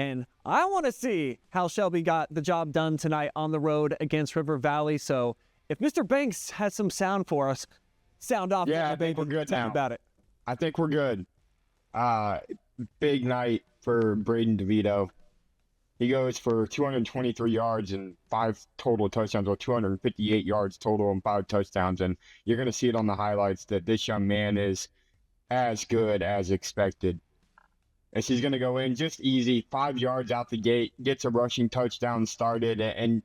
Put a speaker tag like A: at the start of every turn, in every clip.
A: And I want to see how Shelby got the job done tonight on the road against River Valley. So if Mr. Banks has some sound for us, sound off.
B: Yeah, I think we're good
A: Tell
B: now.
A: me about it.
B: I think we're good. Big night for Braden DeVito. He goes for 223 yards and 5 total touchdowns, or 258 yards total and 5 touchdowns. And you're going to see it on the highlights that this young man is as good as expected. As he's going to go in just easy, 5 yards out the gate, gets a rushing touchdown started, and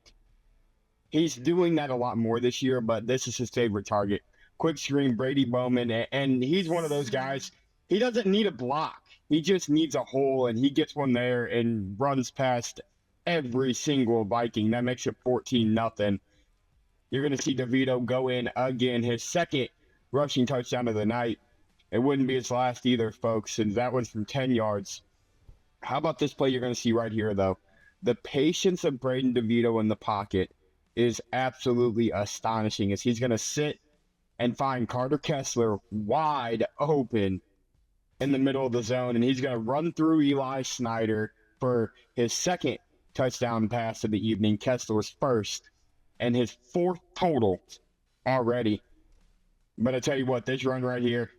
B: he's doing that a lot more this year, but this is his favorite target. Quick screen, Brady Bowman, and he's one of those guys, he doesn't need a block. He just needs a hole, and he gets one there and runs past every single Viking. That makes it 14-0. You're going to see DeVito go in again, his second rushing touchdown of the night. It wouldn't be his last either, folks, and that was from 10 yards. How about this play you're going to see right here, though? The patience of Braden DeVito in the pocket is absolutely astonishing, as he's going to sit and find Carter Kessler wide open in the middle of the zone, and he's going to run through Eli Snyder for his second touchdown pass of the evening, Kessler's first, and his 4th total already. But I tell you what, this run right here,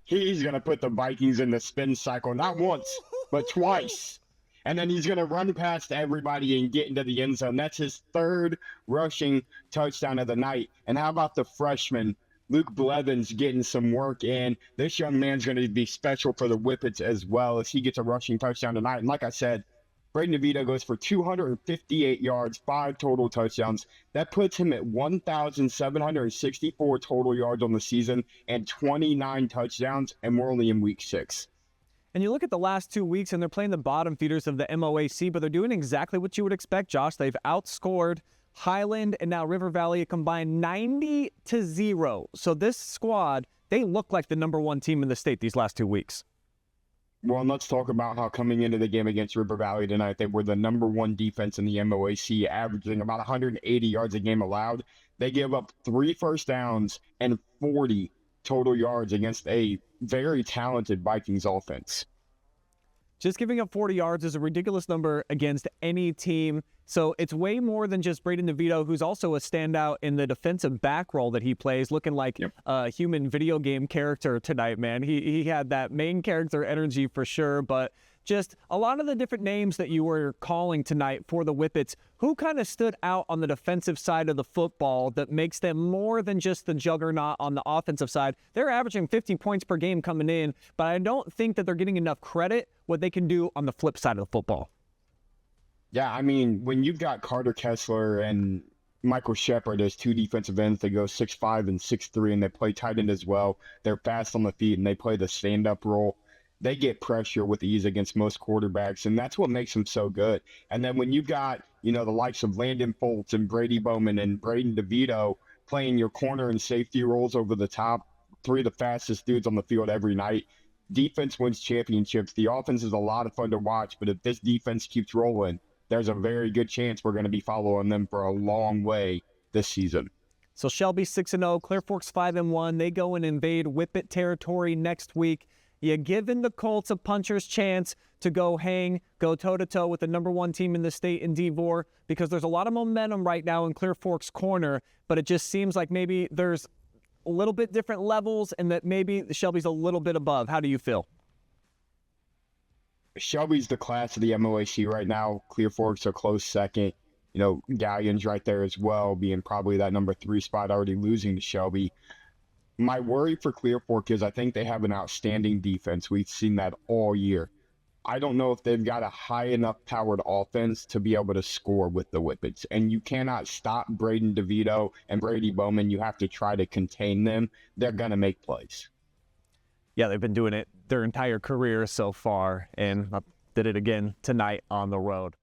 B: he's going to put the Vikings in the spin cycle, not once, but twice. And then he's going to run past everybody and get into the end zone. That's his 3rd rushing touchdown of the night. And how about the freshman, Luke Blevins, getting some work in? This young man's going to be special for the Whippets as well, as he gets a rushing touchdown tonight. And like I said, Braden DeVito goes for 258 yards, 5 total touchdowns. That puts him at 1,764 total yards on the season and 29 touchdowns, and we're only in week 6.
A: And you look at the last 2 weeks, and they're playing the bottom feeders of the MOAC, but they're doing exactly what you would expect, Josh. They've outscored Highland and now River Valley a combined 90-0. So this squad, they look like the #1 team in the state these last 2 weeks.
B: Well, and let's talk about how coming into the game against River Valley tonight, they were the #1 defense in the MOAC, averaging about 180 yards a game allowed. They gave up 3 first downs and 40 total yards against a very talented Vikings offense.
A: Just giving up 40 yards is a ridiculous number against any team. So it's way more than just Braden DeVito, who's also a standout in the defensive back role that he plays, looking like a human video game character tonight, man. He had that main character energy for sure, but just a lot of the different names that you were calling tonight for the Whippets, who kind of stood out on the defensive side of the football that makes them more than just the juggernaut on the offensive side? They're averaging 50 points per game coming in, but I don't think that they're getting enough credit what they can do on the flip side of the football.
B: Yeah, I mean, when you've got Carter Kessler and Michael Shepard as 2 defensive ends, they go 6'5" and 6'3", and they play tight end as well. They're fast on the feet, and they play the stand-up role. They get pressure with ease against most quarterbacks, and that's what makes them so good. And then when you've got, the likes of Landon Foltz and Brady Bowman and Braden DeVito playing your corner and safety roles over the top, 3 of the fastest dudes on the field every night, defense wins championships. The offense is a lot of fun to watch, but if this defense keeps rolling, there's a very good chance we're going to be following them for a long way this season.
A: So Shelby 6-0, Clear Fork's 5-1. They go and invade Whippet territory next week. You giving the Colts a puncher's chance to go toe-to-toe with the #1 team in the state in D4, because there's a lot of momentum right now in Clear Fork's corner, but it just seems like maybe there's a little bit different levels and that maybe Shelby's a little bit above. How do you feel?
B: Shelby's the class of the MOAC right now. Clear Fork's a close second. Gallion's right there as well, being probably that #3 spot, already losing to Shelby. My worry for Clear Fork is I think they have an outstanding defense. We've seen that all year. I don't know if they've got a high enough powered offense to be able to score with the Whippets. And you cannot stop Braden DeVito and Brady Bowman. You have to try to contain them. They're going to make plays.
A: Yeah, they've been doing it their entire career so far, and did it again tonight on the road.